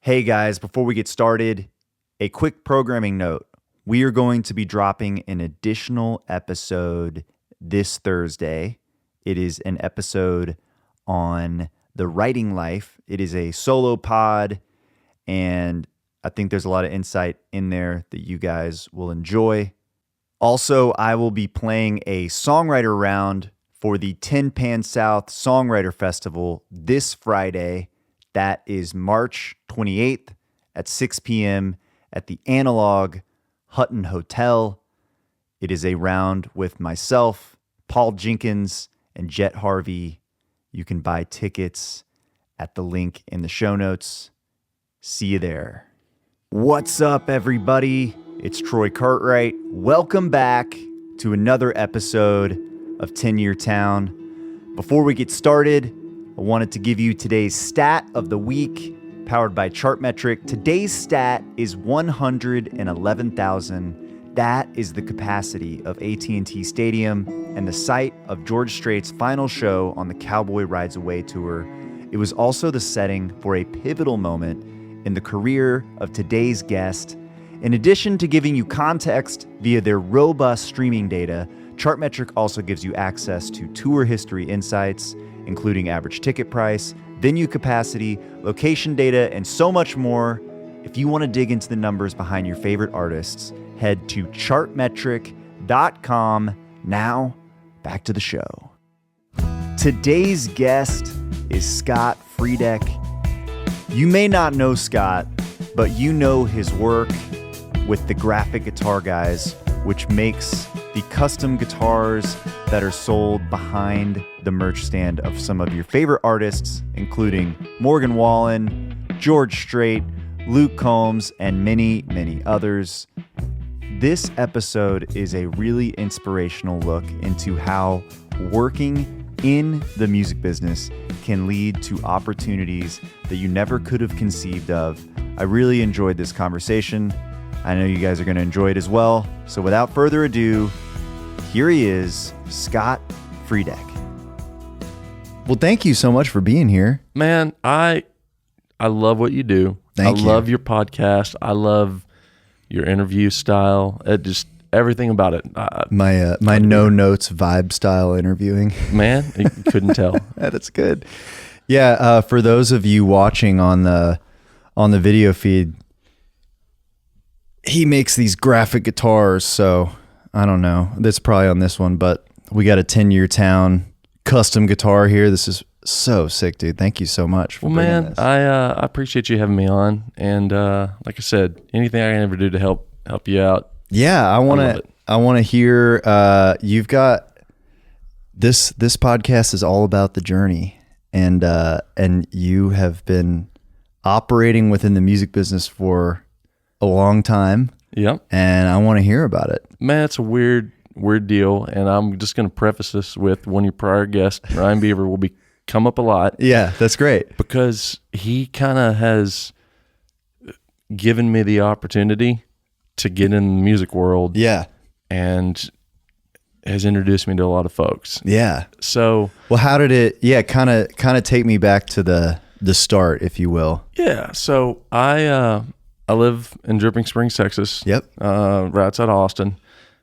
Hey guys, before we get started, a quick programming note. We are going to be dropping an additional episode this Thursday. It is an episode on the writing life. It is a solo pod, and I think there's a lot of insight in there that you guys will enjoy. Also, I will be playing a songwriter round for the Tin Pan South Songwriter Festival this Friday. That is March 28th at 6 p.m. at the Analog Hutton Hotel. It is a round with myself, Paul Jenkins, and Jet Harvey. You can buy tickets at the link in the show notes. See you there. What's up, everybody? It's Troy Cartwright. Welcome back to another episode of 10-Year Town. Before we get started, I wanted to give you today's stat of the week, powered by Chartmetric. Today's stat is 111,000. That is the capacity of AT&T Stadium and the site of George Strait's final show on the Cowboy Rides Away tour. It was also the setting for a pivotal moment in the career of today's guest. In addition to giving you context via their robust streaming data, Chartmetric also gives you access to tour history insights, including average ticket price, venue capacity, location data, and so much more. If you want to dig into the numbers behind your favorite artists, head to chartmetric.com. Now, back to the show. Today's guest is Scott Friedeck. You may not know Scott, but you know his work with the Graphic Guitar Guys, which makes the custom guitars that are sold behind the merch stand of some of your favorite artists, including Morgan Wallen, George Strait, Luke Combs, and many, many others. This episode is a really inspirational look into how working in the music business can lead to opportunities that you never could have conceived of. I really enjoyed this conversation. I know you guys are going to enjoy it as well. So without further ado, here he is, Scott Friedeck. Well, thank you so much for being here. Man, I love what you do. I love your podcast. I love your interview style. It just everything about it. My no notes vibe style interviewing. Man, you couldn't tell. That's good. Yeah, for those of you watching on the video feed, he makes these graphic guitars, so I don't know. That's probably on this one, but we got a 10-Year Town custom guitar here. This is so sick, dude. Thank you so much for bringing this. I appreciate you having me on, and like I said, anything I can ever do to help you out. Yeah, I want to hear. You've got this podcast is all about the journey, and you have been operating within the music business for a long time. Yep. And I want to hear about it. Man, it's a weird deal, and I'm just going to preface this with one of your prior guests, Ryan Beaver, will come up a lot. Yeah, that's great. Because he kind of has given me the opportunity to get in the music world. Yeah. And has introduced me to a lot of folks. Yeah. So, well, how did it, kind of take me back to the start, if you will. Yeah. So I live in Dripping Springs, Texas. Yep. Right outside Austin.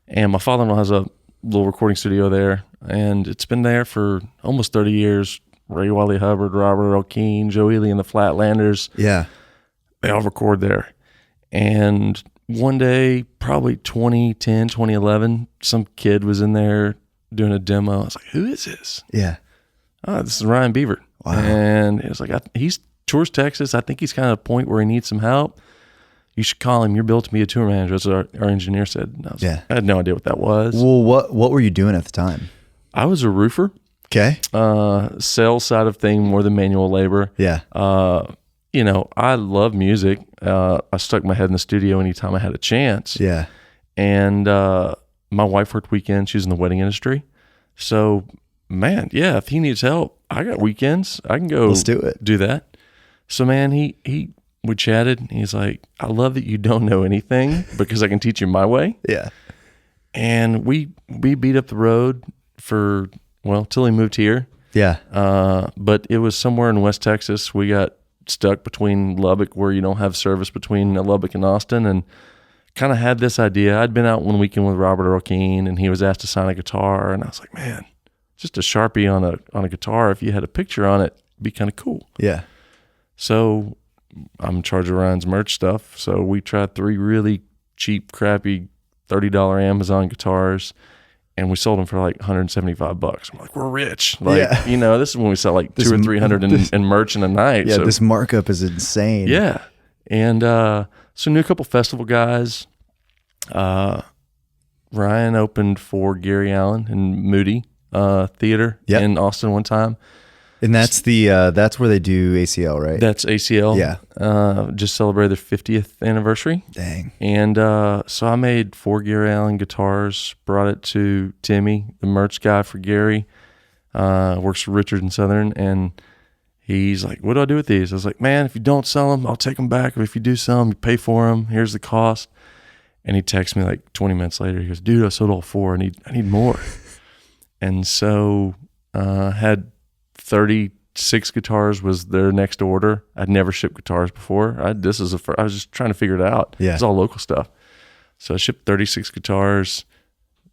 And my father-in-law has a little recording studio there. And it's been there for almost 30 years. Ray Wiley Hubbard, Robert Earl Keen, Joe Ely and the Flatlanders. Yeah. They all record there. And one day, probably 2010, 2011, some kid was in there doing a demo. I was like, who is this? Yeah. Oh, this is Ryan Beaver. Wow. And it was like, he's tours Texas. I think he's kind of at a point where he needs some help. You should call him. You're built to be a tour manager, as our engineer said. And I like, I had no idea what that was. Well, what were you doing at the time? I was a roofer. Okay. Sales side of thing more than manual labor. Yeah. I love music. I stuck my head in the studio anytime I had a chance. Yeah. And my wife worked weekends. She's in the wedding industry. So, man, yeah, if he needs help, I got weekends. I can go. Let's do it. Do that. So, man, we chatted. And he's like, I love that you don't know anything because I can teach you my way. Yeah. And we beat up the road till he moved here. Yeah. But it was somewhere in West Texas. We got stuck between Lubbock, where you don't have service between Lubbock and Austin, and kind of had this idea. I'd been out one weekend with Robert Earl Keen, and he was asked to sign a guitar, and I was like, man, just a Sharpie on a guitar, if you had a picture on it, it'd be kind of cool. Yeah. So I'm in charge of Ryan's merch stuff. So we tried 3 really cheap, crappy $30 Amazon guitars, and we sold them for like $175. I'm like, we're rich. Like, this is when we sell like 200 or 300 in merch in a night. Yeah, so, this markup is insane. Yeah. And so knew a couple festival guys. Ryan opened for Gary Allan in Moody Theater in Austin one time. And that's that's where they do ACL, right? That's ACL. Yeah. Just celebrated their 50th anniversary. Dang. And so I made 4 Gary Allan guitars, brought it to Timmy, the merch guy for Gary, works for Richard and Southern, and he's like, what do I do with these? I was like, man, if you don't sell them, I'll take them back. Or if you do sell them, you pay for them. Here's the cost. And he texts me like 20 minutes later. He goes, dude, I sold all 4. I need more. And so had 36 guitars was their next order. I'd never shipped guitars before. I was just trying to figure it out. Yeah. It's all local stuff. So I shipped 36 guitars.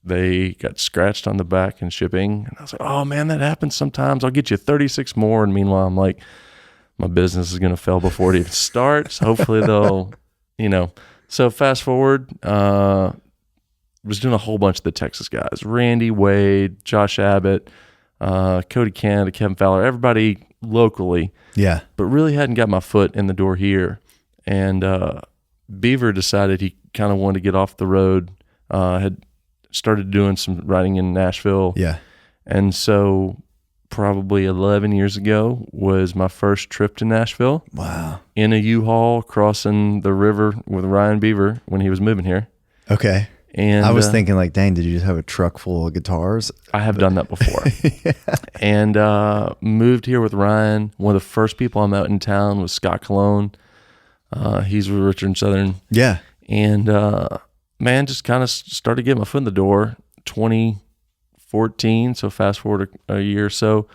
They got scratched on the back in shipping. And I was like, oh man, that happens sometimes. I'll get you 36 more. And meanwhile, I'm like, my business is going to fail before it even starts. Hopefully they'll, So fast forward, was doing a whole bunch of the Texas guys, Randy Wade, Josh Abbott, Cody Canada, Kevin Fowler, everybody locally. Yeah. But really hadn't got my foot in the door here. And Beaver decided he kind of wanted to get off the road, had started doing some writing in Nashville. Yeah. And so probably 11 years ago was my first trip to Nashville. Wow. In a U-Haul crossing the river with Ryan Beaver when he was moving here. Okay. And I was thinking like, dang, did you just have a truck full of guitars? I have done that before. Yeah. And moved here with Ryan. One of the first people I met in town was Scott Cologne. He's with Richard and Southern. Yeah. And man, just kind of started getting my foot in the door. 2014, so fast forward a year or so,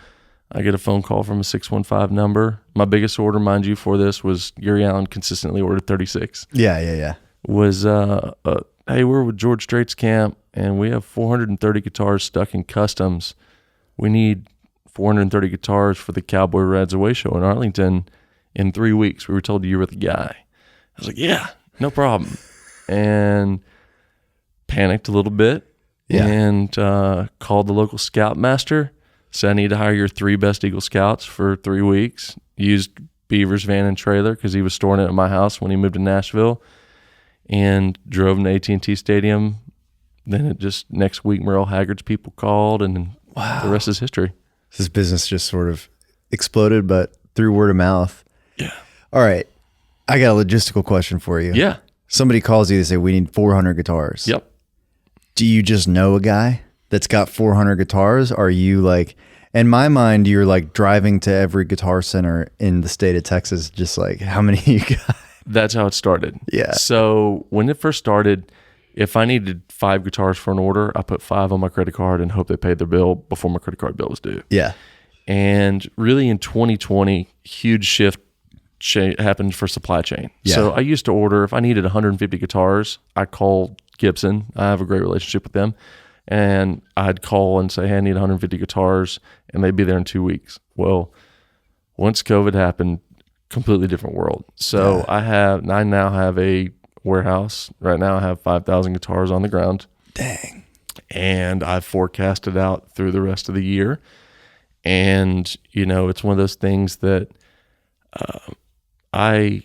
I get a phone call from a 615 number. My biggest order, mind you, for this was Gary Allan consistently ordered 36. Yeah. Was, hey, we're with George Strait's camp, and we have 430 guitars stuck in customs. We need 430 guitars for the Cowboy Reds Away show in Arlington in 3 weeks. We were told you were the guy. I was like, yeah, no problem. And panicked a little bit. Yeah. And called the local scoutmaster. Said, I need to hire your 3 best Eagle Scouts for 3 weeks. Used Beaver's van and trailer because he was storing it at my house when he moved to Nashville. And drove to AT&T Stadium. Then it just next week, Merle Haggard's people called, and then the rest is history. This business just sort of exploded, but through word of mouth. Yeah. All right. I got a logistical question for you. Yeah. Somebody calls you, they say, we need 400 guitars. Yep. Do you just know a guy that's got 400 guitars? Are you like, in my mind, you're like driving to every guitar center in the state of Texas, just like, how many you got? That's how it started. Yeah. So when it first started, if I needed 5 guitars for an order, I put 5 on my credit card and hope they paid their bill before my credit card bill was due. Yeah. And really in 2020, huge shift happened for supply chain. Yeah. So I used to order, if I needed 150 guitars, I called Gibson. I have a great relationship with them. And I'd call and say, hey, I need 150 guitars, and they'd be there in 2 weeks. Well, once COVID happened, completely different world. So Yeah. I now have a warehouse. Right now I have 5,000 guitars on the ground. Dang. And I've forecasted out through the rest of the year. And, it's one of those things that I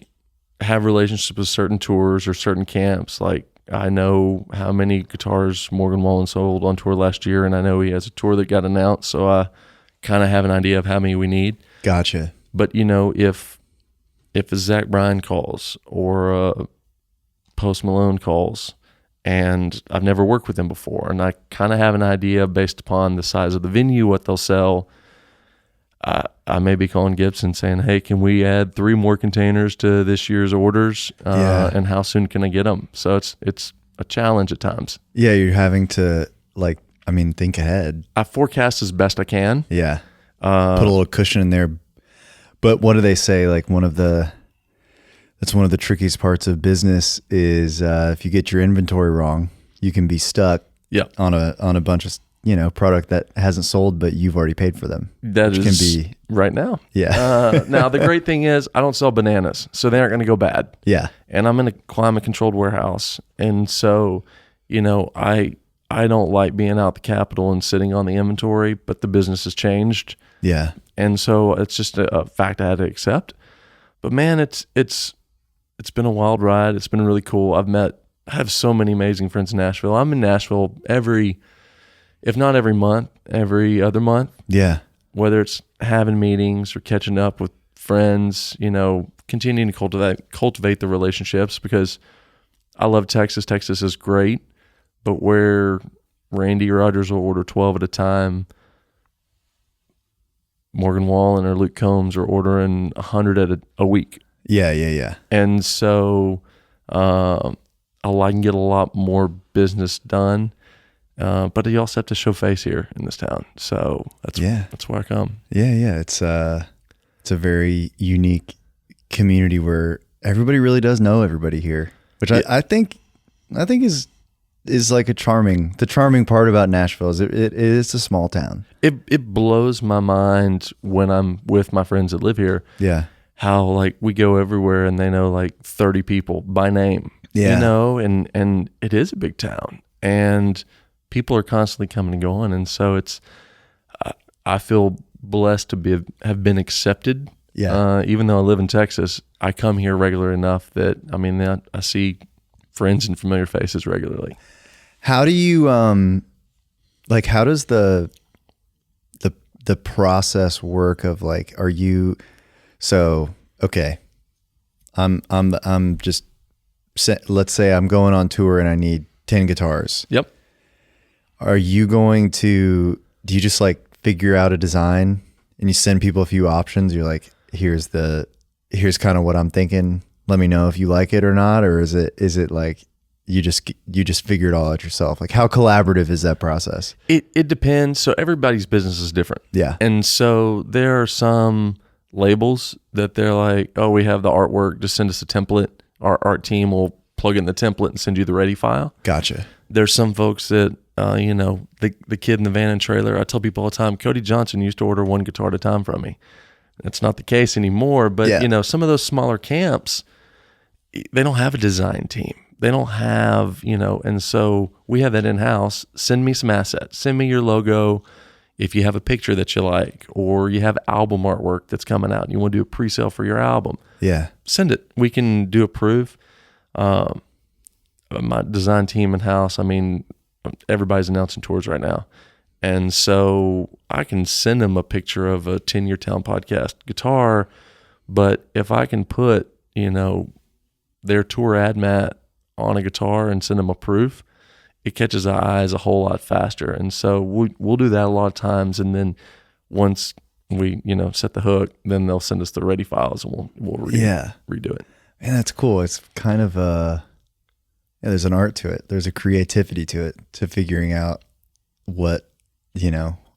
have relationships with certain tours or certain camps. Like, I know how many guitars Morgan Wallen sold on tour last year, and I know he has a tour that got announced, so I kind of have an idea of how many we need. Gotcha. But, if a Zach Bryan calls or a Post Malone calls, and I've never worked with them before, and I kind of have an idea based upon the size of the venue, what they'll sell, I may be calling Gibson saying, hey, can we add 3 more containers to this year's orders? And how soon can I get them? So it's a challenge at times. Yeah, you're having to think ahead. I forecast as best I can. Yeah. Put a little cushion in there. But what do they say? Like that's one of the trickiest parts of business is if you get your inventory wrong, you can be stuck on a bunch of product that hasn't sold, but you've already paid for them. That can be right now. Yeah. Now the great thing is I don't sell bananas, so they aren't going to go bad. Yeah. And I'm in a climate controlled warehouse, and so I don't like being out the capital and sitting on the inventory, but the business has changed. Yeah. And so it's just a fact I had to accept. But man, it's been a wild ride. It's been really cool. I have so many amazing friends in Nashville. I'm in Nashville if not every month, every other month. Yeah. Whether it's having meetings or catching up with friends, continuing to cultivate the relationships, because I love Texas. Texas is great, but where Randy Rogers will order 12 at a time, Morgan Wallen or Luke Combs are ordering 100 a week. Yeah. And so I can get a lot more business done, but you also have to show face here in this town. So that's where I come. Yeah. It's a very unique community where everybody really does know everybody here, which I think is like the charming part about Nashville is it is a small town. It blows my mind when I'm with my friends that live here. Yeah. How like we go everywhere and they know like 30 people by name. Yeah. And it is a big town and people are constantly coming and going. And so I feel blessed to have been accepted. Yeah. Even though I live in Texas, I come here regular enough that, I see friends and familiar faces regularly. How do you, how does the process work of like, okay, I'm just, let's say I'm going on tour and I need 10 guitars. Yep. Do you just like figure out a design and you send people a few options? You're like, here's kind of what I'm thinking. Let me know if you like it or not. Or is it like you just figure it all out yourself? Like how collaborative is that process? It depends. So everybody's business is different. Yeah. And so there are some labels that they're like, oh, we have the artwork, just send us a template. Our art team will plug in the template and send you the ready file. Gotcha. There's some folks that, the kid in the van and trailer, I tell people all the time, Cody Johnson used to order one guitar at a time from me. That's not the case anymore, but some of those smaller camps, they don't have a design team. They don't have, and so we have that in-house. Send me some assets. Send me your logo if you have a picture that you like, or you have album artwork that's coming out and you want to do a pre-sale for your album. Yeah. Send it. We can do a proof. My design team in-house, everybody's announcing tours right now. And so I can send them a picture of a 10-Year Town Podcast guitar, but if I can put, their tour ad mat on a guitar and send them a proof, it catches our eyes a whole lot faster. And so we'll do that a lot of times. And then once we, set the hook, then they'll send us the ready files and we'll redo it. Man, that's cool. It's kind of there's an art to it. There's a creativity to it, to figuring out what,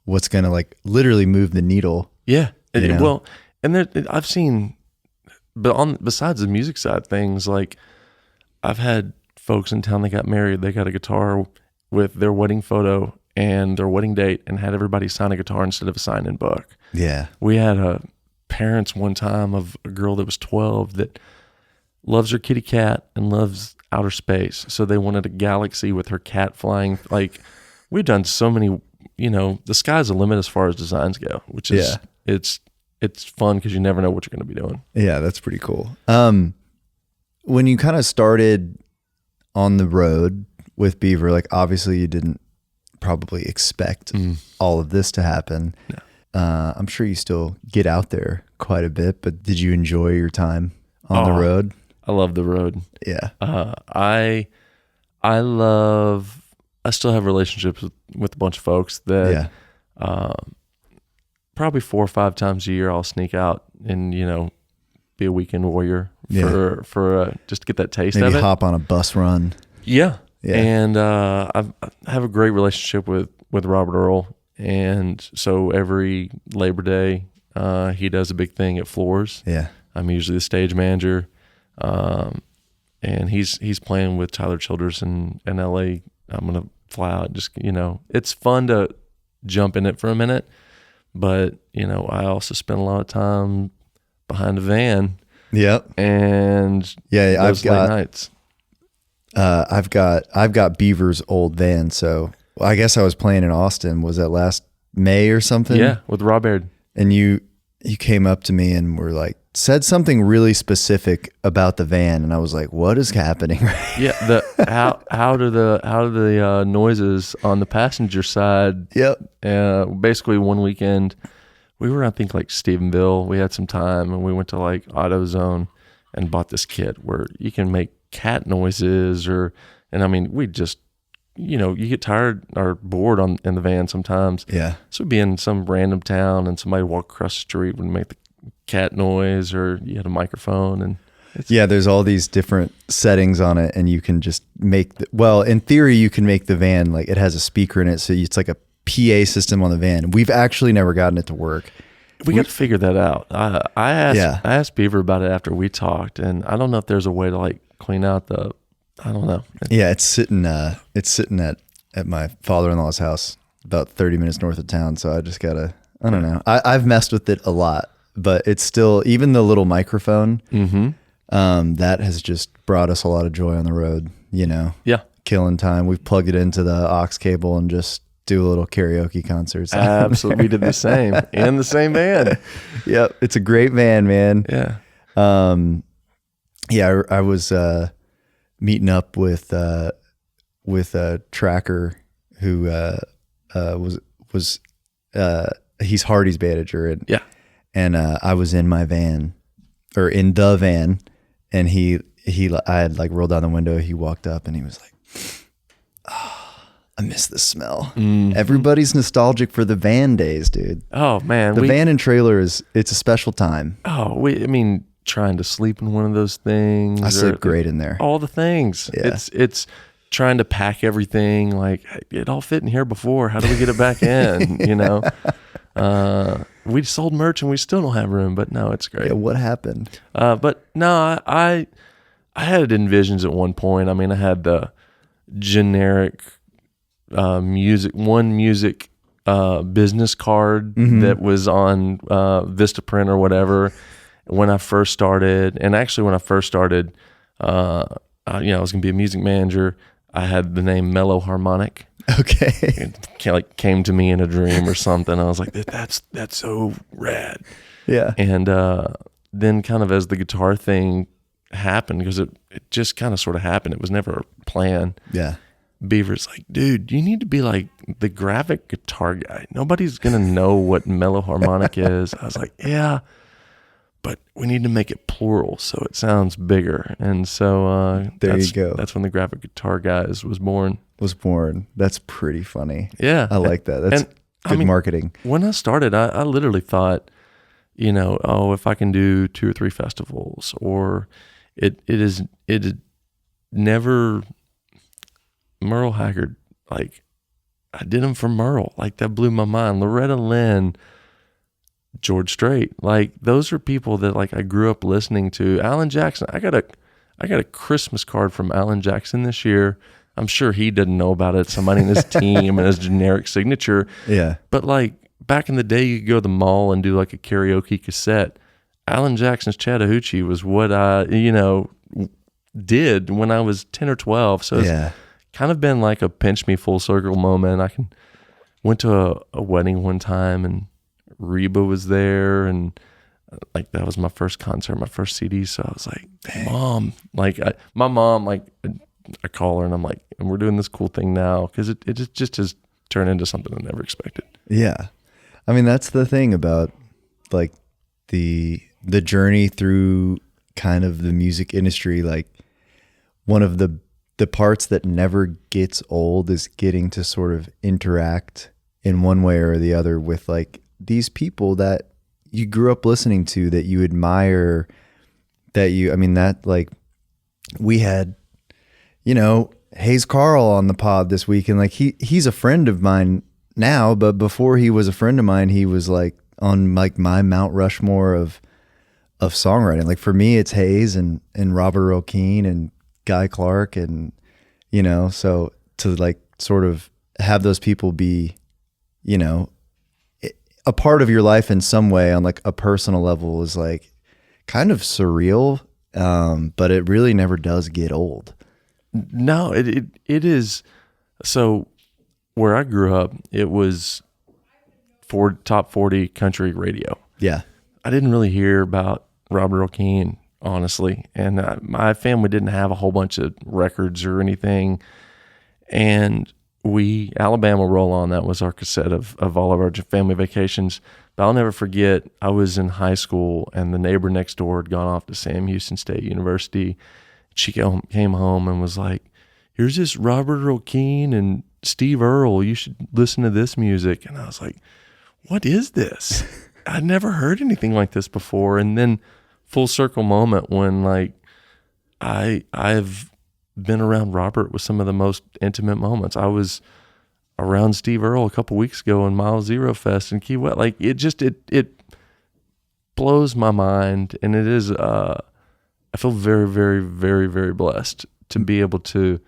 what's going to like literally move the needle. Yeah. Well, and I've seen, but besides the music side of things, like I've had folks in town that got married, they got a guitar with their wedding photo and their wedding date and had everybody sign a guitar instead of a sign-in book. Yeah. We had parents one time of a girl that was 12 that loves her kitty cat and loves outer space. So they wanted a galaxy with her cat flying. Like we've done so many, the sky's the limit as far as designs go, which is, it's fun because you never know what you're going to be doing. Yeah, that's pretty cool. When you kind of started on the road with Beaver, like obviously you didn't probably expect all of this to happen. No. I'm sure you still get out there quite a bit, but did you enjoy your time on the road? I love the road. Yeah. I still have relationships with a bunch of folks that probably 4 or 5 times a year I'll sneak out and, be a weekend warrior for just to get that taste of it. Maybe hop on a bus run. Yeah. And I have a great relationship with Robert Earl. And so every Labor Day, He does a big thing at Floors. Yeah. I'm usually the stage manager. And he's playing with Tyler Childers in LA. I'm going to fly out. Just, it's fun to jump in it for a minute. But, I also spend a lot of time behind the van. Yep. And I've got late nights. I've got Beaver's old van. So I guess I was playing in Austin. Was that last May or something? Yeah, with Robert. And you came up to me and were like, said something really specific about the van, and I was like, what is happening? Yeah. How do the noises on the passenger side? Yep. Basically one weekend we were, I think, like Stephenville. We had some time and we went to like AutoZone and bought this kit where you can make cat noises we just, you get tired or bored in the van sometimes. Yeah. So we'd be in some random town and somebody walk across the street would make the cat noise, or you had a microphone, and there's all these different settings on it, and you can just make in theory you can make the van like it has a speaker in it, so it's like a PA system on the van. We've actually never gotten it to work. We got to figure that out. I asked Beaver about it after we talked, and I don't know if there's a way to like clean out I don't know. Yeah, it's sitting at my father-in-law's house about 30 minutes north of town, so I just gotta, I don't know. I've messed with it a lot, but it's still, even the little microphone, that has just brought us a lot of joy on the road, Yeah. Killing time. We've plugged it into the aux cable and just do a little karaoke concerts. Absolutely. We did the same in the same van. Yep. It's a great van, man. Yeah. I was meeting up with a tracker who was he's Hardy's manager, and I was in my van, or in the van, and I had like rolled down the window. He walked up and he was like, I miss the smell. Everybody's nostalgic for the van days, dude. Oh man, the van and trailer it's a special time. Trying to sleep in one of those things. I sleep great in there. All the things. Yeah. It's trying to pack everything. Like, it all fit in here before. How do we get it back in? We sold merch and we still don't have room, but no, it's great. Yeah, what happened? But no, I had envisions at one point. I mean, I had the generic music business card that was on Vistaprint or whatever when I first started. And actually, when I first started, I was going to be a music manager. I had the name Mellow Harmonic. Okay. It came to me in a dream or something. I was like, that's so rad. Yeah. And then kind of as the guitar thing happened, because it just kind of sort of happened. It was never a plan. Yeah. Beaver's like, dude, you need to be like the graphic guitar guy. Nobody's going to know what Mellow Harmonic is. I was like, yeah, but we need to make it plural so it sounds bigger. And so you go. That's when the graphic guitar guys was born. That's pretty funny. Yeah. I like that. That's good marketing. When I started, I literally thought, if I can do 2 or 3 festivals, or it is never Merle Haggard. Like, I did them for Merle. Like, that blew my mind. Loretta Lynn, George Strait. Like, those are people that like I grew up listening to. Alan Jackson. I got a Christmas card from Alan Jackson this year. I'm sure he didn't know about it. Somebody in his team and his generic signature. Yeah. But like back in the day, you could go to the mall and do like a karaoke cassette. Alan Jackson's Chattahoochee was what I, did when I was 10 or 12. So it's kind of been like a pinch me full circle moment. I went to a wedding one time and Reba was there, and like that was my first concert, my first CD. So I was like, Mom, like my mom, like I call her and I'm like, and we're doing this cool thing now, because it just has turned into something I never expected. Yeah. I mean, that's the thing about like the journey through kind of the music industry. Like, one of the parts that never gets old is getting to sort of interact in one way or the other with like these people that you grew up listening to, that you admire, that like we had, Hayes Carl on the pod this week, and like he's a friend of mine now, but before he was a friend of mine, he was like on like my Mount Rushmore of songwriting. Like for me, it's Hayes and Robert Earl Keen and Guy Clark, and you know, so to like sort of have those people be, you know, a part of your life in some way on like a personal level is like kind of surreal, but it really never does get old. No, it is. So where I grew up, it was for top 40 country radio. Yeah. I didn't really hear about Robert Earl Keen, honestly. And my family didn't have a whole bunch of records or anything. And Alabama Roll On, that was our cassette of all of our family vacations. But I'll never forget, I was in high school and the neighbor next door had gone off to Sam Houston State University. She came home and was like, here's this Robert Earl Keen and Steve Earle. You should listen to this music. And I was like, what is this? I'd never heard anything like this before. And then full circle moment when like I've been around Robert with some of the most intimate moments. I was around Steve Earle a couple weeks ago in Mile Zero Fest in Key West. Like it blows my mind. And it is, I feel very, very, very, very blessed to be able to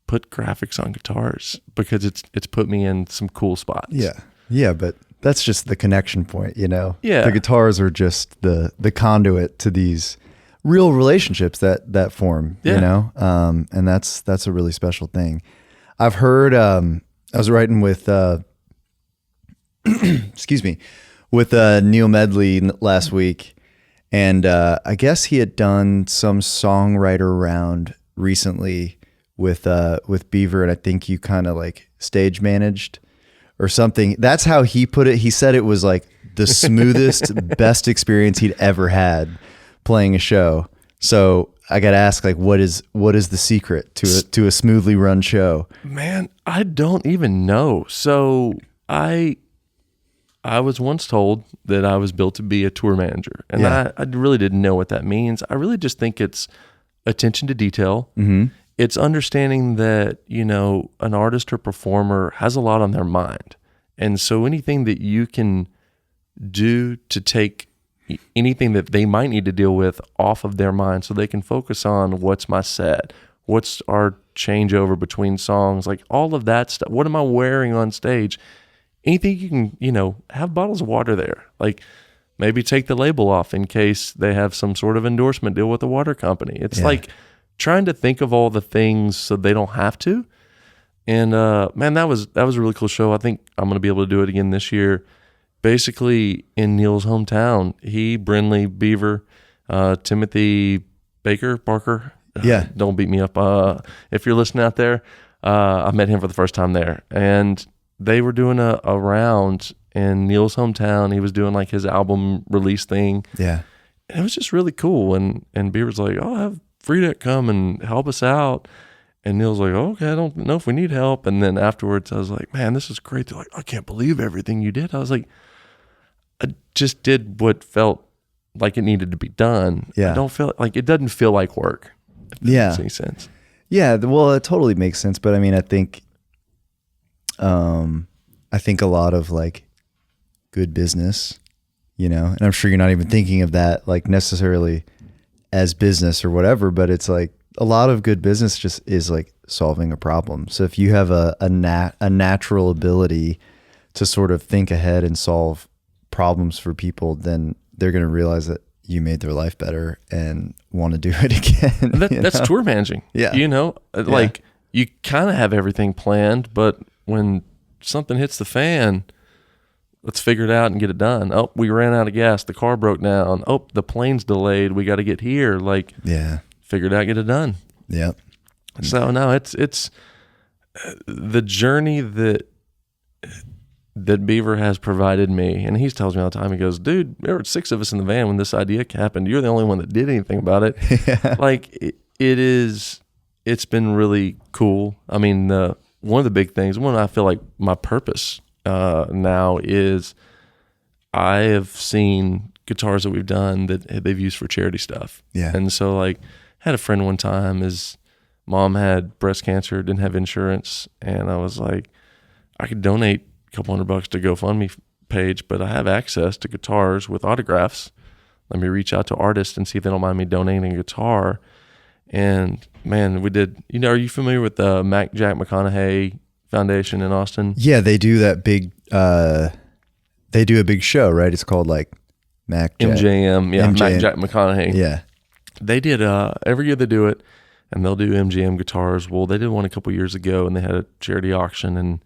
put graphics on guitars because it's put me in some cool spots. Yeah. Yeah. But that's just the connection point, you know? Yeah. The guitars are just the conduit to these real relationships that form, Yeah. you know? And that's a really special thing. I've heard, I was writing with, excuse me, with Neil Medley last week. And I guess he had done some songwriter round recently with Beaver. And I think you kind of like stage managed or something. That's how he put it. He said it was like the smoothest, best experience he'd ever had playing a show. So I got to ask, like, what is the secret to a smoothly run show? Man, I don't even know. So I was once told that I was built to be a tour manager, and Yeah. I really didn't know what that means. I really just think it's attention to detail. Mm-hmm. It's understanding that, you know, an artist or performer has a lot on their mind. And so anything that you can do to take anything that they might need to deal with off of their mind so they can focus on what's my set, what's our changeover between songs, like all of that stuff. What am I wearing on stage? Anything you can, you know, have bottles of water there. Like maybe take the label off in case they have some sort of endorsement deal with the water company. It's like trying to think of all the things so they don't have to. And man, that was a really cool show. I think I'm going to be able to do it again this year. Basically in Neil's hometown, Brindley, Beaver, Timothy Parker. Yeah. Don't beat me up. If you're listening out there, I met him for the first time there, and they were doing a round in Neil's hometown. He was doing like his album release thing. Yeah. And it was just really cool. And Beaver's like, oh, have Friedeck come and help us out. And Neil's like, oh, okay, I don't know if we need help. And then afterwards, I was like, man, this is great. They're like, I can't believe everything you did. I was like, I just did what felt like it needed to be done. Yeah. I don't feel like it doesn't feel like work. If that Yeah. makes any sense. Yeah. Well, it totally makes sense. But I mean, I think a lot of like good business, you know, and I'm sure you're not even thinking of that like necessarily as business or whatever, but it's like a lot of good business just is like solving a problem. So if you have a natural ability to sort of think ahead and solve problems for people, then they're going to realize that you made their life better and want to do it again. That's tour managing. Yeah. You know, like you kind of have everything planned, but when something hits the fan, let's figure it out and get it done. Oh, we ran out of gas. The car broke down. Oh, the plane's delayed. We got to get here. Like, figure it out, get it done. Yep. So no, it's the journey that Beaver has provided me. And he tells me all the time, he goes, dude, there were 6 of us in the van when this idea happened. You're the only one that did anything about it. Yeah. Like it's been really cool. I mean, one of the big things, one I feel like my purpose now is I have seen guitars that we've done that they've used for charity stuff. Yeah. And so like had a friend one time, his mom had breast cancer, didn't have insurance. And I was like, I could donate a couple $100 to GoFundMe page, but I have access to guitars with autographs. Let me reach out to artists and see if they don't mind me donating a guitar. And man, we did, are you familiar with the Jack McConaughey Foundation in Austin? Yeah, they do that big, they do a big show, right? It's called like MJM. Yeah, MJM. Jack McConaughey. Yeah. They did, every year they do it, and they'll do MGM guitars. Well, they did one a couple years ago, and they had a charity auction, and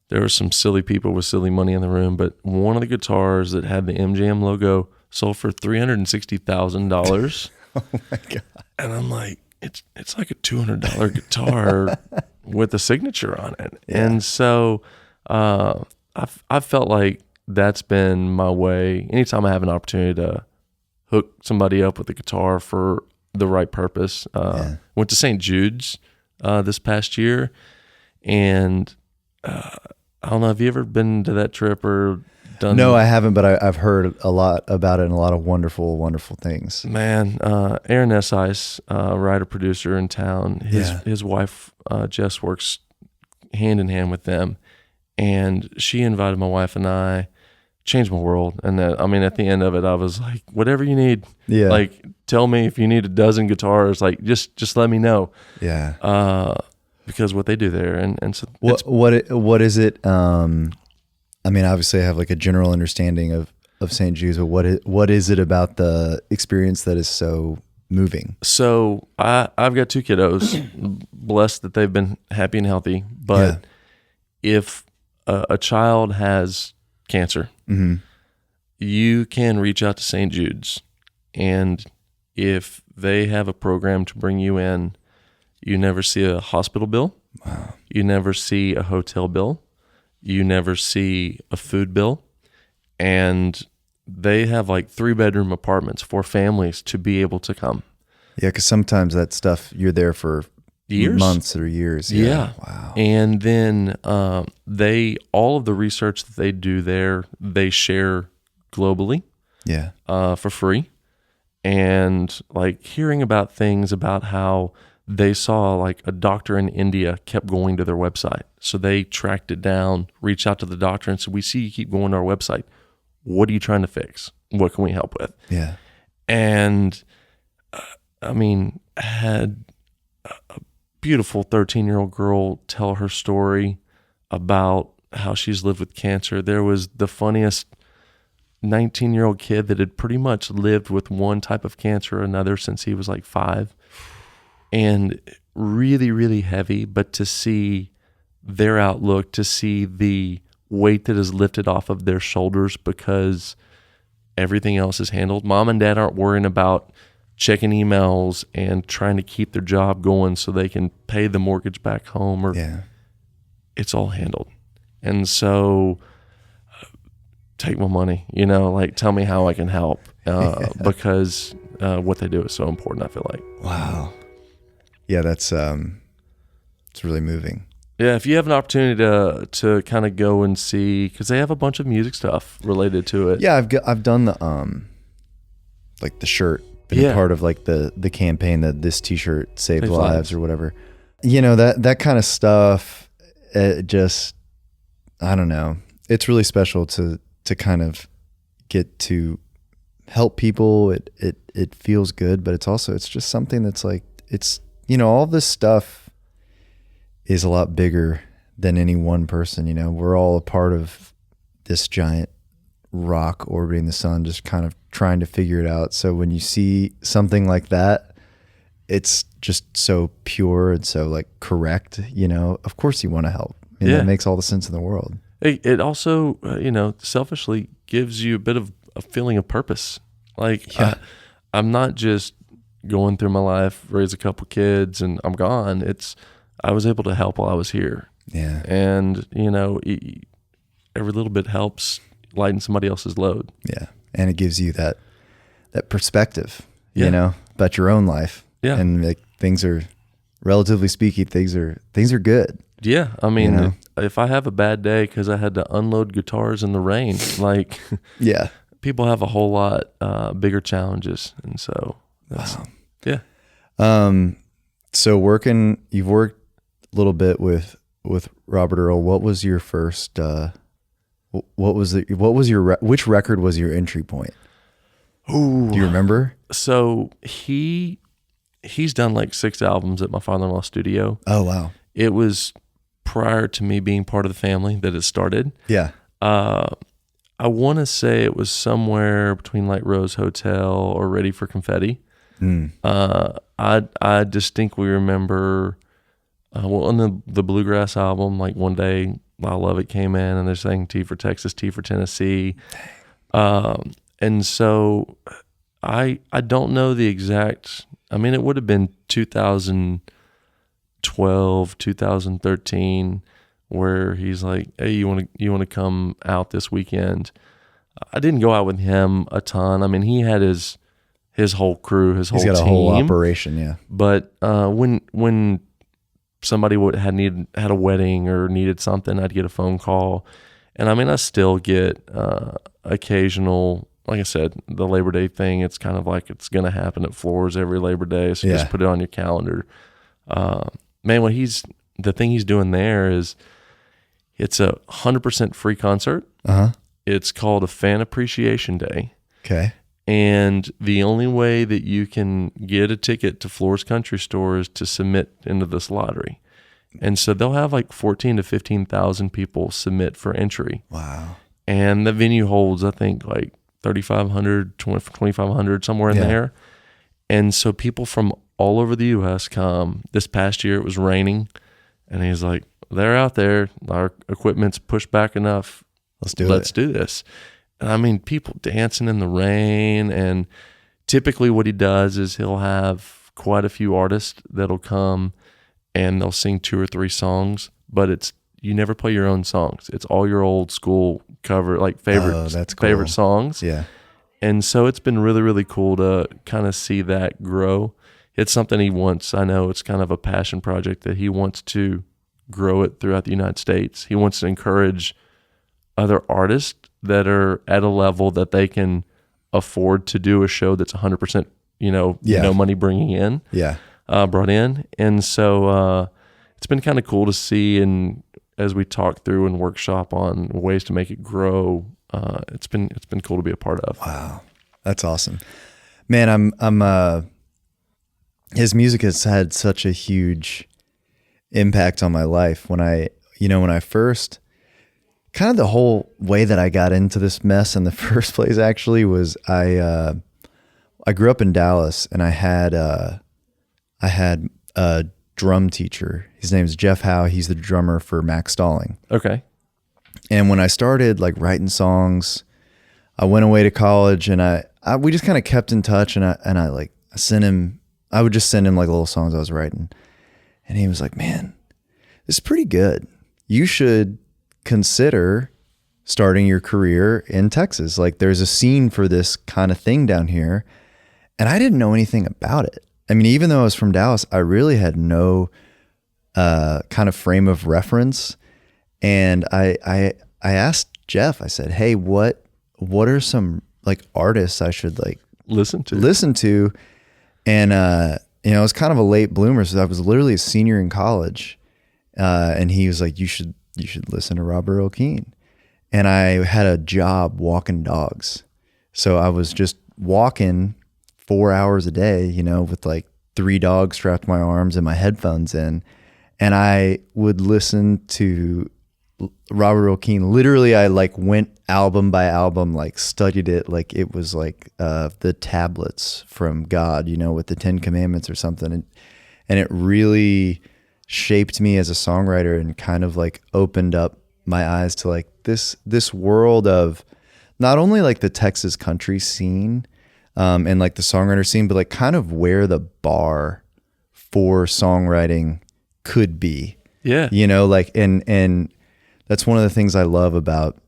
there were some silly people with silly money in the room, but one of the guitars that had the MGM logo sold for $360,000. Oh my God. And I'm like, it's like a $200 guitar with a signature on it. Yeah. And so I felt like that's been my way. Anytime I have an opportunity to hook somebody up with a guitar for the right purpose. Went to St. Jude's this past year, and I don't know, have you ever been to that trip or done? No, I haven't, but I've heard a lot about it and a lot of wonderful, wonderful things. Man, Aaron Essice, writer producer in town, his wife Jess works hand in hand with them, and she invited my wife and I. Changed my world. And at the end of it, I was like, whatever you need, like, tell me if you need a dozen guitars, like, just let me know. Yeah. Because what they do there, and so what is it? Obviously I have like a general understanding of St. Jude's, but what is it about the experience that is so moving? So I've got 2 kiddos, blessed that they've been happy and healthy, but if a child has cancer, mm-hmm. you can reach out to St. Jude's, and if they have a program to bring you in, you never see a hospital bill. Wow. You never see a hotel bill. You never see a food bill. And they have like 3-bedroom apartments for families to be able to come. Yeah, because sometimes that stuff, you're there for years, months or years. Yeah. Wow. And then all of the research that they do there, they share globally. Yeah. For free. And like hearing about things about how they saw like a doctor in India kept going to their website. So they tracked it down, reached out to the doctor and said, we see you keep going to our website. What are you trying to fix? What can we help with? Yeah. And had a beautiful 13-year-old girl tell her story about how she's lived with cancer. There was the funniest 19-year-old kid that had pretty much lived with one type of cancer or another since he was like 5. And really, really heavy, but to see their outlook, to see the weight that is lifted off of their shoulders because everything else is handled. Mom and dad aren't worrying about checking emails and trying to keep their job going so they can pay the mortgage back home, or it's all handled. And so take my money, like tell me how I can help because what they do is so important, I feel like. Wow. Yeah, that's it's really moving. Yeah, if you have an opportunity to kind of go and see, because they have a bunch of music stuff related to it. Yeah, I've done the like the shirt, been a part of like the campaign that this T-shirt saved lives or whatever. That kind of stuff. It just, I don't know. It's really special to kind of get to help people. It feels good, but it's just something that's like it's. All this stuff is a lot bigger than any one person. We're all a part of this giant rock orbiting the sun, just kind of trying to figure it out. So when you see something like that, it's just so pure and so like correct, of course you want to help. It makes all the sense in the world. It also, selfishly gives you a bit of a feeling of purpose. Like I'm not just going through my life, raise a couple kids, and I'm gone. I was able to help while I was here. Yeah. And, every little bit helps lighten somebody else's load. Yeah. And it gives you that perspective, about your own life. Yeah. And like things are, relatively speaking, things are good. Yeah. If I have a bad day because I had to unload guitars in the rain, like, people have a whole lot bigger challenges. And so, wow. Yeah. So you've worked a little bit with Robert Earl. What was your first which record was your entry point? Ooh. Do you remember? So he's done like 6 albums at my father-in-law's studio. Oh, wow. It was prior to me being part of the family that it started. Yeah. I want to say it was somewhere between like Rose Hotel or Ready for Confetti. I distinctly remember, on the Bluegrass album, like one day I Love It came in and they're saying T for Texas, T for Tennessee. And so I don't know the exact, I mean, it would have been 2012, 2013, where he's like, hey, you want to come out this weekend? I didn't go out with him a ton. I mean, he had his whole crew, his whole team. He's got a whole operation, yeah. But when somebody had a wedding or needed something, I'd get a phone call. And I mean, I still get occasional, like I said, the Labor Day thing, it's kind of like it's going to happen at Floors every Labor Day. So just put it on your calendar. Man, the thing he's doing there is it's a 100% free concert. Uh-huh. It's called a Fan Appreciation Day. Okay. And the only way that you can get a ticket to Floors Country Store is to submit into this lottery. And so they'll have like 14 to 15,000 people submit for entry. Wow. And the venue holds, I think, like 3,500, 2,500, somewhere in there. And so people from all over the U.S. come. This past year it was raining, and he's like, they're out there. Our equipment's pushed back enough. Let's do this. And I mean, people dancing in the rain. And typically what he does is he'll have quite a few artists that'll come and they'll sing 2 or 3 songs, but you never play your own songs. It's all your old school cover, like favorite songs. Yeah. And so it's been really, really cool to kind of see that grow. It's something he wants. I know it's kind of a passion project that he wants to grow it throughout the United States. He wants to encourage other artists that are at a level that they can afford to do a show that's 100%, no money brought in. And so it's been kind of cool to see, and as we talk through and workshop on ways to make it grow, it's been cool to be a part of. Wow, that's awesome, man. His music has had such a huge impact on my life. When I first, kind of the whole way that I got into this mess in the first place actually was I grew up in Dallas, and I had a drum teacher. His name is Jeff Howe. He's the drummer for Max Stalling. Okay. And when I started like writing songs, I went away to college, and we just kind of kept in touch, and I would just send him like little songs I was writing. And he was like, man, this is pretty good. You should consider starting your career in Texas. Like, there's a scene for this kind of thing down here. And I didn't know anything about it. I mean, even though I was from Dallas, I really had no kind of frame of reference. And I asked Jeff, I said, hey, what are some like artists I should like listen to? And, it was kind of a late bloomer. So I was literally a senior in college. And he was like, you should listen to Robert Earl Keen. And I had a job walking dogs. So I was just walking 4 hours a day, with like 3 dogs strapped to my arms and my headphones in. And I would listen to Robert Earl Keen. Literally, I like went album by album, like studied it like it was like the tablets from God, with the 10 Commandments or something. And it really shaped me as a songwriter and kind of like opened up my eyes to like this world of not only like the Texas country scene and like the songwriter scene, but like kind of where the bar for songwriting could be. Yeah. And that's one of the things I love about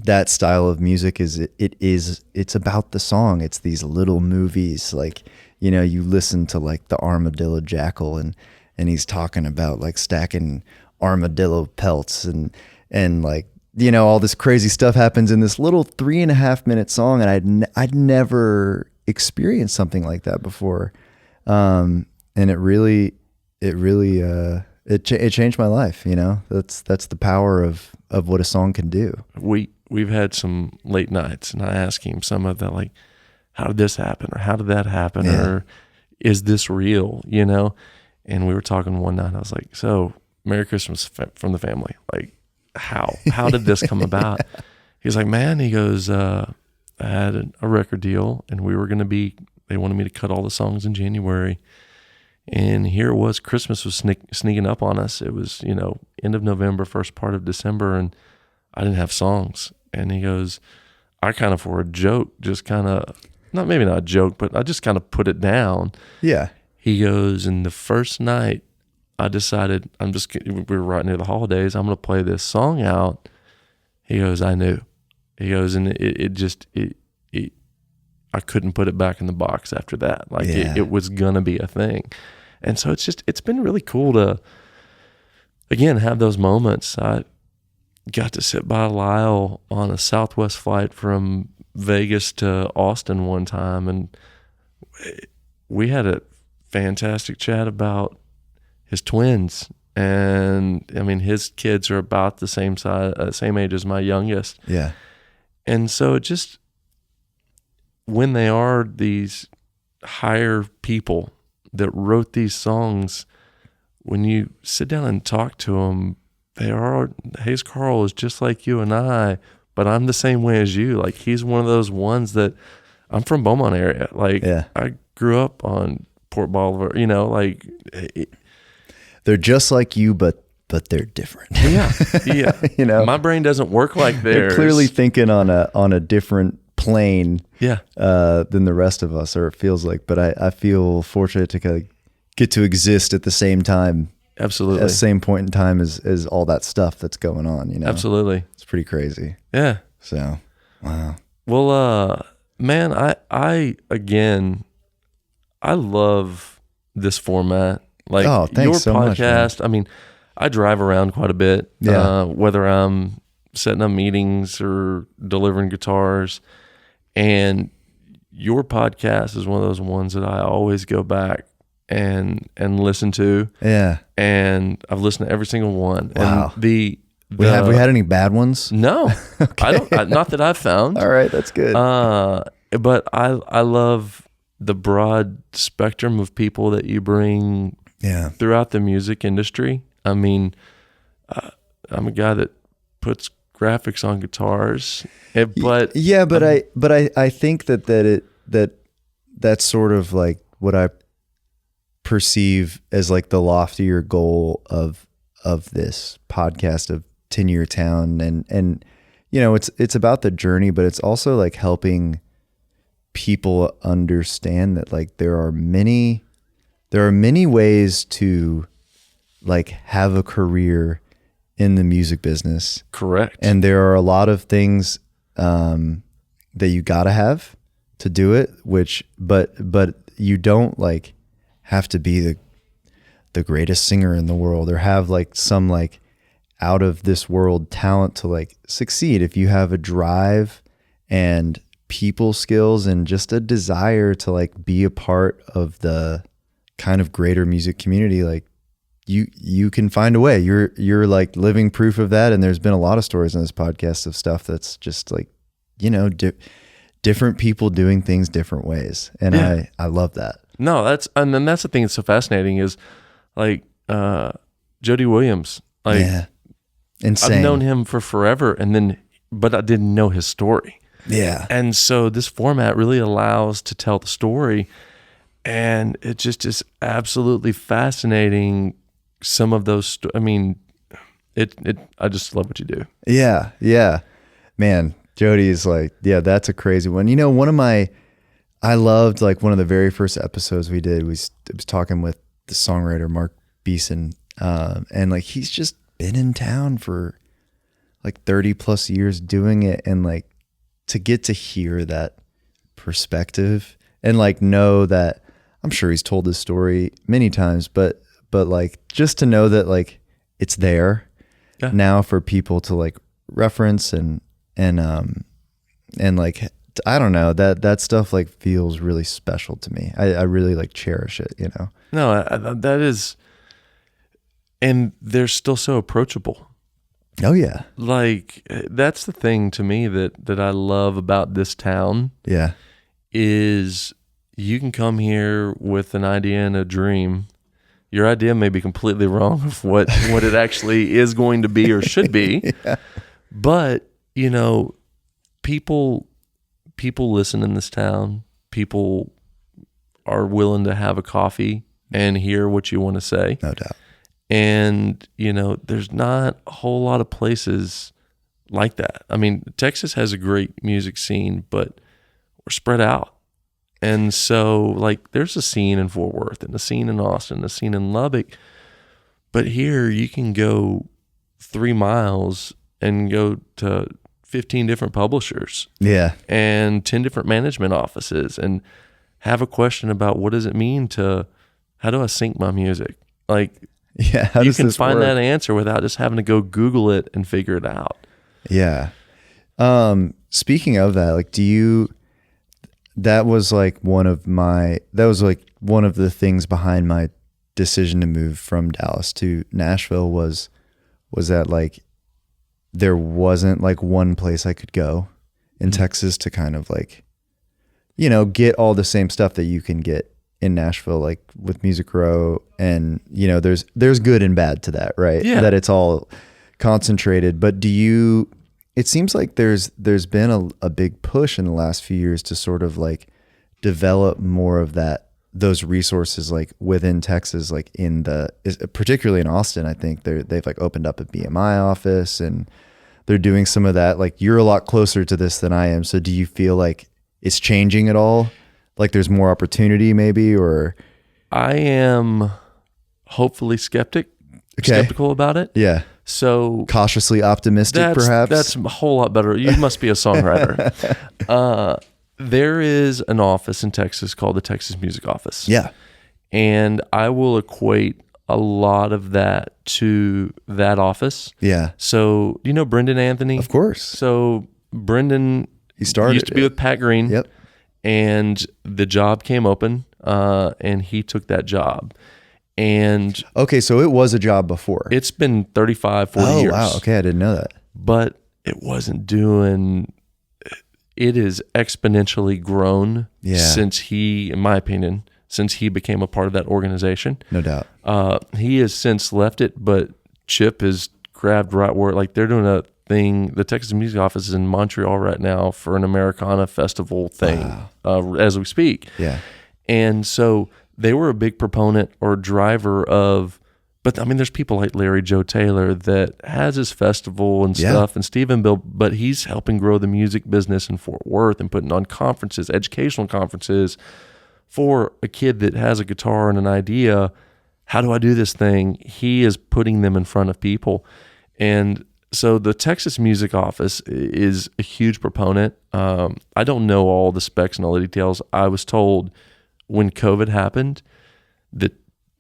that style of music is it's about the song. It's these little movies, like, you listen to like the Armadillo Jackal and he's talking about like stacking armadillo pelts and like, all this crazy stuff happens in this little 3.5 minute song. And I'd never experienced something like that before. And it really it changed my life. You know, that's the power of what a song can do. We've had some late nights, and I ask him some of that, like, how did this happen, or how did that happen, or is this real? You know, and we were talking one night. I was like, so Merry Christmas from the family. Like, how did this come about? He's like, man, he goes, I had a record deal, and we were going to they wanted me to cut all the songs in January. And here it was, Christmas was sneaking up on us. It was, you know, end of November, first part of December, and I didn't have songs. And he goes, I kind of, for a joke, just kind of, maybe not a joke, but I just kind of put it down. Yeah. He goes, and the first night I decided, we were right near the holidays, I'm going to play this song out. He goes, I knew. He goes, and I couldn't put it back in the box after that. Like, it was going to be a thing. And so it's been really cool to, again, have those moments. I got to sit by Lyle on a Southwest flight from Vegas to Austin one time, and we had a fantastic chat about his twins. And I mean, his kids are about the same age as my youngest. Yeah. And so when they are these higher people that wrote these songs, when you sit down and talk to them, Hayes Carl is just like you and I, but I'm the same way as you. Like, he's one of those ones that, I'm from Beaumont area. Like, I grew up on Port Boulevard, you know, like. They're just like you, but they're different. Yeah. You know, my brain doesn't work like theirs. They're clearly thinking on a different plane than the rest of us, or it feels like. But I feel fortunate to kind of get to exist at the same time. Absolutely. At the same point in time as all that stuff that's going on, you know? Absolutely. It's pretty crazy. Yeah. So, wow. Well, man, I love this format. Like, thanks your so podcast, much, I mean, I drive around quite a bit, whether I'm setting up meetings or delivering guitars, and your podcast is one of those ones that I always go back and listen to. Yeah. And I've listened to every single one. Wow. And have we had any bad ones? No. Okay. Not that I've found. All right, that's good. But I love the broad spectrum of people that you bring throughout the music industry. I mean, I'm a guy that puts graphics on guitars, but I think that's sort of like what I perceive as like the loftier goal of this podcast of 10-Year Town, and you know, it's about the journey, but it's also like helping people understand that like there are many ways to like have a career in the music business. Correct. And there are a lot of things that you gotta have to do it, but you don't like have to be the greatest singer in the world or have like some like out of this world talent to like succeed. If you have a drive and people skills and just a desire to like be a part of the kind of greater music community, like you can find a way. You're like living proof of that. And there's been a lot of stories on this podcast of stuff that's just like, you know, different people doing things different ways. And I love that. No, that's the thing that's so fascinating is like Jody Williams. Like, insane. I've known him for forever, but I didn't know his story. Yeah. And so this format really allows to tell the story, and it just is absolutely fascinating. Some of those, I just love what you do. Yeah. Yeah, man. Jody is like, that's a crazy one. You know, I loved like one of the very first episodes we did was talking with the songwriter, Mark Beeson. And like, he's just been in town for like 30 plus years doing it. And like, to get to hear that perspective and like know that, I'm sure he's told this story many times, but like just to know that like it's there now for people to like reference and like, I don't know, that stuff like feels really special to me. I really like cherish it, you know? No, that is, and they're still so approachable. Oh yeah. Like, that's the thing to me that I love about this town. Yeah. Is you can come here with an idea and a dream. Your idea may be completely wrong of what it actually is going to be or should be. Yeah. But, people listen in this town. People are willing to have a coffee and hear what you want to say. No doubt. And, there's not a whole lot of places like that. I mean, Texas has a great music scene, but we're spread out. And so, like, there's a scene in Fort Worth and a scene in Austin, a scene in Lubbock. But here you can go 3 miles and go to 15 different publishers. Yeah. And 10 different management offices and have a question about what does it mean how do I sync my music? Like, yeah, you can find that answer without just having to go Google it and figure it out. Yeah. Speaking of that, like, that was one of the things behind my decision to move from Dallas to Nashville was that, like, there wasn't like one place I could go in Texas to kind of like, get all the same stuff that you can get in Nashville, like with Music Row, and there's good and bad to that, right? Yeah. That it's all concentrated. But it seems like there's been a big push in the last few years to sort of like develop more of those resources like within Texas, like particularly in Austin. I think they've like opened up a BMI office and they're doing some of that. Like, you're a lot closer to this than I am. So do you feel like it's changing at all? Like there's more opportunity maybe, or? I am hopefully skeptical about it. Yeah. So cautiously optimistic, perhaps? That's a whole lot better. You must be a songwriter. There is an office in Texas called the Texas Music Office. Yeah. And I will equate a lot of that to that office. Yeah. So, do you know Brendan Anthony? Of course. So, Brendan used to be with Pat Green. Yep. And the job came open, and he took that job. And okay, so it was a job before. It's been 35, 40 years. Oh, wow. Okay, I didn't know that. But it wasn't doing... It is exponentially grown since he, in my opinion, became a part of that organization. No doubt. He has since left it, but Chip has grabbed right where, like, they're doing a thing. The Texas Music Office is in Montreal right now for an Americana festival thing as we speak. Yeah. And so they were a big proponent or driver of, but I mean, there's people like Larry Joe Taylor that has his festival and stuff, and Stephen Bill, but he's helping grow the music business in Fort Worth and putting on conferences, educational conferences for a kid that has a guitar and an idea. How do I do this thing? He is putting them in front of people. And so the Texas Music Office is a huge proponent. I don't know all the specs and all the details. I was told when COVID happened that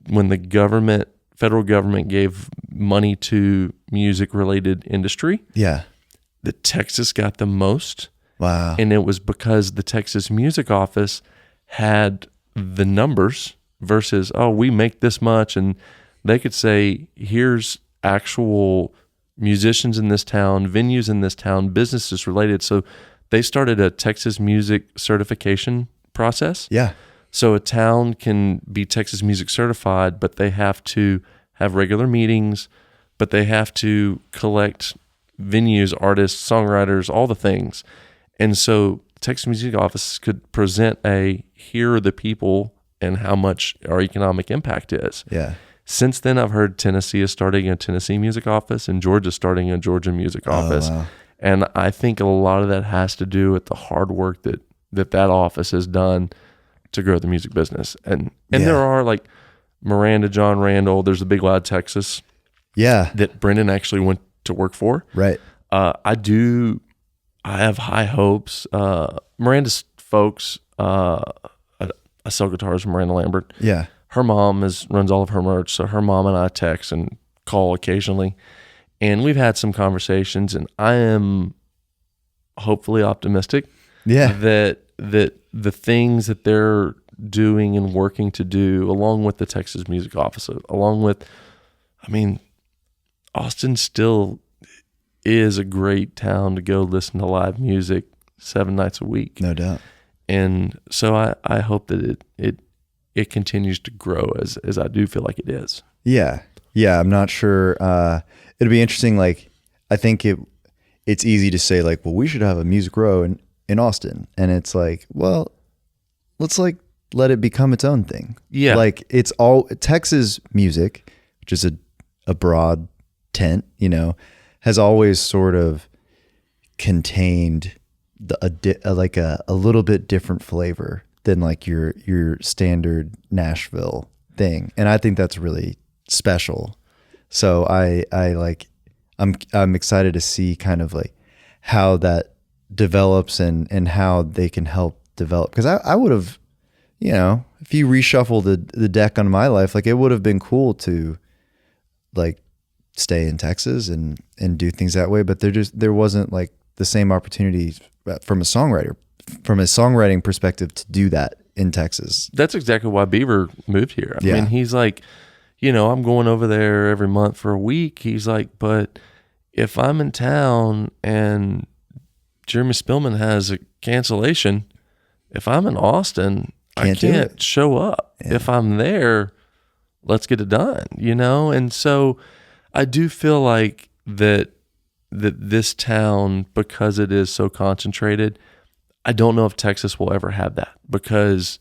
when the federal government gave money to music-related industry, that Texas got the most. Wow. And it was because the Texas Music Office had the numbers versus, we make this much, and they could say, here's actual musicians in this town, venues in this town, businesses related. So they started a Texas music certification process. Yeah. So a town can be Texas music certified, but they have to have regular meetings, but they have to collect venues, artists, songwriters, all the things. And so Texas Music Office could present here are the people and how much our economic impact is. Yeah. Since then, I've heard Tennessee is starting a Tennessee music office and Georgia's starting a Georgia music office. Wow. And I think a lot of that has to do with the hard work that office has done to grow the music business. And there are like Miranda, John Randall, there's a Big Loud Texas. Yeah. That Brendan actually went to work for. Right. I have high hopes. Miranda's folks, I sell guitars from Miranda Lambert. Yeah. Her mom runs all of her merch, so her mom and I text and call occasionally. And we've had some conversations, and I am hopefully optimistic that the things that they're doing and working to do, along with the Texas Music Office, along with I mean, Austin still is a great town to go listen to live music 7 nights a week. No doubt. And so I hope that it continues to grow as I do feel like it is. Yeah. Yeah. I'm not sure. It'll be interesting. Like, I think it's easy to say like, well, we should have a music row in Austin. And it's like, well, let's like let it become its own thing. Yeah. Like it's all Texas music, which is a broad tent, you know, has always sort of contained a little bit different flavor than like your standard Nashville thing. And I think that's really special. So I'm excited to see kind of like how that develops and how they can help develop. Cause I would have, you know, if you reshuffle the deck on my life, like it would have been cool to like stay in Texas and do things that way. But there wasn't like the same opportunities from a songwriting perspective to do that in Texas. That's exactly why Beaver moved here. I Yeah. mean, he's like, you know, I'm going over there every month for a week. He's like, but if I'm in town and Jeremy Spillman has a cancellation, if I'm in Austin, I can't show up. Yeah. If I'm there, let's get it done, you know? And so I do feel like that this town, because it is so concentrated, I don't know if Texas will ever have that because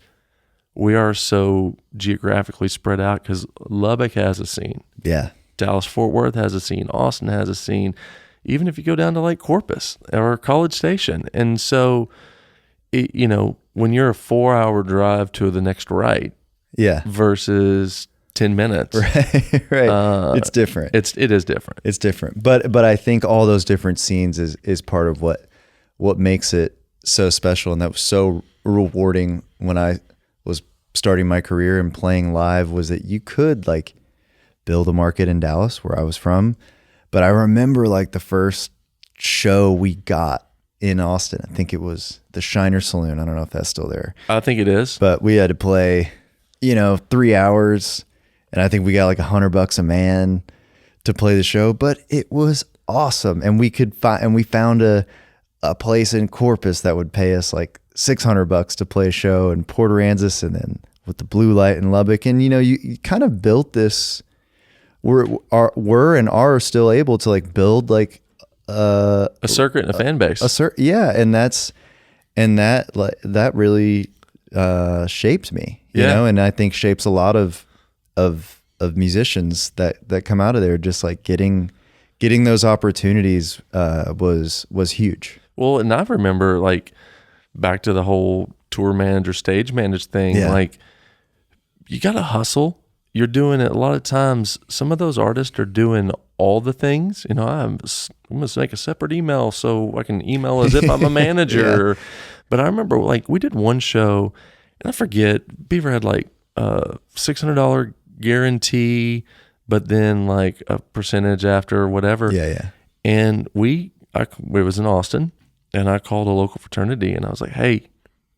we are so geographically spread out, because Lubbock has a scene. Yeah. Dallas-Fort Worth has a scene. Austin has a scene. Even if you go down to Lake Corpus or College Station. And so, you know, when you're a 4-hour drive to the next right, yeah, versus 10 minutes, right, it's different. It is different. It's different. But I think all those different scenes is part of what makes it so special, and that was so rewarding when I was starting my career and playing live, was that you could like build a market in Dallas where I was from. But I remember like the first show we got in Austin, I think it was the Shiner Saloon. I don't know if that's still there. I think it is. But we had to play, 3 hours, and I think we got like $100 a man to play the show. But it was awesome, and we found a place in Corpus that would pay us like $600 to play a show, in Port Aransas, and then with the Blue Light in Lubbock. And you kind of built this. Are still able to like build like a circuit and a fan base. And that really shaped me, you know, and I think shapes a lot of musicians that come out of there. Just like getting those opportunities was huge. Well, and I remember like back to the whole tour manager, stage manager thing. Yeah. Like you got to hustle. You're doing it a lot of times. Some of those artists are doing all the things. I'm going to make a separate email so I can email as if I'm a manager. Yeah. But I remember like we did one show, and I forget, Beaver had like $600 guarantee, but then like a percentage after or whatever. Yeah, yeah. And it was in Austin, and I called a local fraternity, and I was like, hey,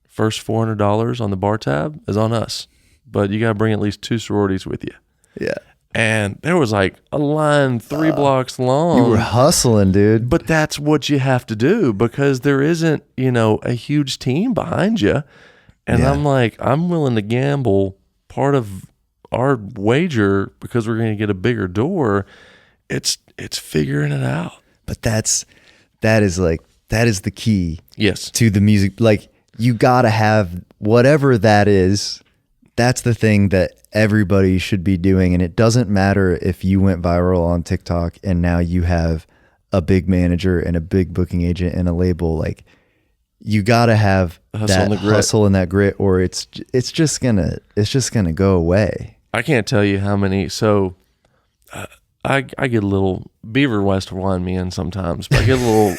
first $400 on the bar tab is on us, but you got to bring at least 2 sororities with you. Yeah. And there was like a line 3 blocks long. You were hustling, dude. But that's what you have to do, because there isn't, a huge team behind you. And I'm like, I'm willing to gamble part of our wager because we're going to get a bigger door. It's figuring it out. But that is the key. Yes. To the music. Like, you got to have whatever that is. That's the thing that everybody should be doing. And it doesn't matter if you went viral on TikTok and now you have a big manager and a big booking agent and a label. Like, you got to have that hustle and that grit, or it's just gonna go away. I can't tell you how many. So I get a little, Beaver likes to wind me in sometimes, but I get a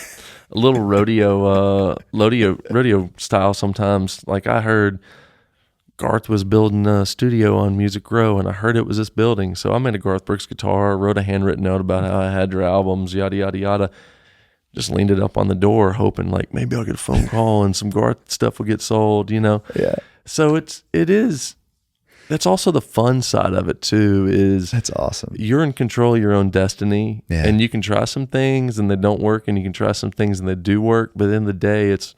little rodeo style sometimes. Like, I heard Garth was building a studio on Music Row, and I heard it was this building. So I made a Garth Brooks guitar, wrote a handwritten note about how I had your albums, yada, yada, yada. Just leaned it up on the door, hoping like maybe I'll get a phone call and some Garth stuff will get sold, Yeah. So it is that's also the fun side of it too, is That's awesome. you're in control of your own destiny, Yeah. and you can try some things and they don't work, and you can try some things and they do work. But at the end of the day, it's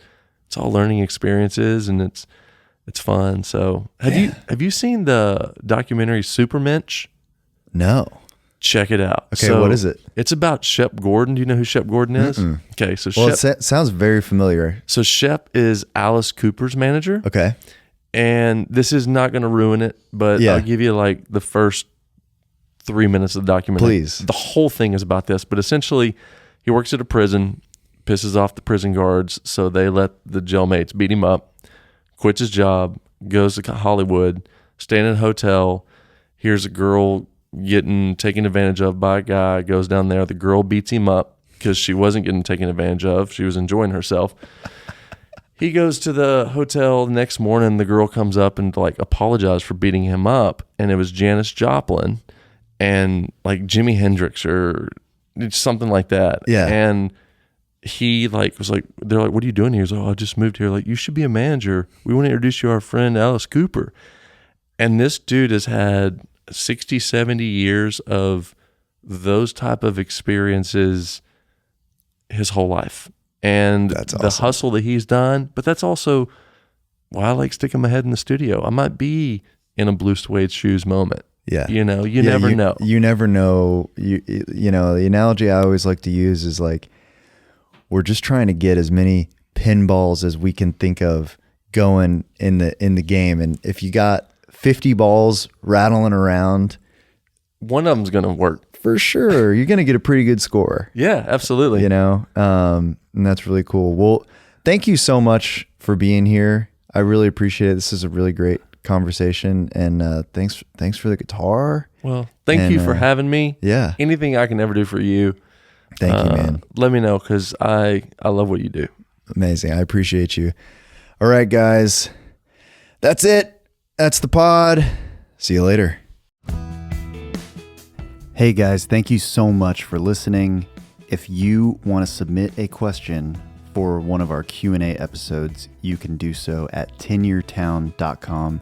all learning experiences, and it's fun. So have you seen the documentary Supermensch? No. Check it out. Okay, So what is it? It's about Shep Gordon. Do you know who Shep Gordon is? Okay, so Well, Shep, it sounds very familiar. so Shep is Alice Cooper's manager. Okay. And this is not going to ruin it, but Yeah. I'll give you like the first 3 minutes of the documentary. Please. The whole thing is about this, but essentially he works at a prison, pisses off the prison guards, so they let the jailmates beat him up, quits his job, goes to Hollywood, staying in a hotel, hears a girl getting taken advantage of by a guy, goes down there, the girl beats him up because she wasn't getting taken advantage of, she was enjoying herself. He goes to the hotel the next morning. The girl comes up and like apologized for beating him up, and it was Janis Joplin and like Jimi Hendrix or something like that. Yeah. And he like was like, they're like, "What are you doing here?" He's like, "Oh, I just moved here." Like, "You should be a manager. We want to introduce you to our friend Alice Cooper." And this dude has had 60, 70 years of those type of experiences his whole life. And That's the awesome. hustle that he's done, but that's also why I like sticking my head in the studio. I might be in a Blue Suede Shoes moment. Yeah. You know, you never know. You never know. You know, the analogy I always like to use is like, we're just trying to get as many pinballs as we can think of going in the game. And if you got 50 balls rattling around, One of them's going to work. for sure, you're going to get a pretty good score. Yeah, absolutely. You know, and that's really cool. Well, thank you so much for being here. I really appreciate it. This is a really great conversation, and thanks for the guitar. Well, thank you for having me. Yeah, Anything I can ever do for you, thank you, man. let me know, because I love what you do. Amazing. I appreciate you. All right, guys, that's it. That's the pod. See you later. Hey guys, thank you so much for listening. If you want to submit a question for one of our Q&A episodes, you can do so at tenuretowne.com.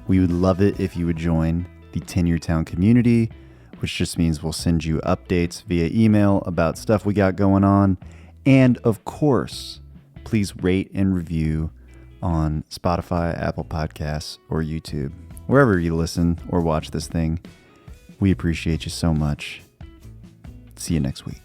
We would love it if you would join the Tenuretown community, which just means we'll send you updates via email about stuff we got going on. And of course, please rate and review on Spotify, Apple Podcasts, or YouTube. Wherever you listen or watch this thing, we appreciate you so much. See you next week.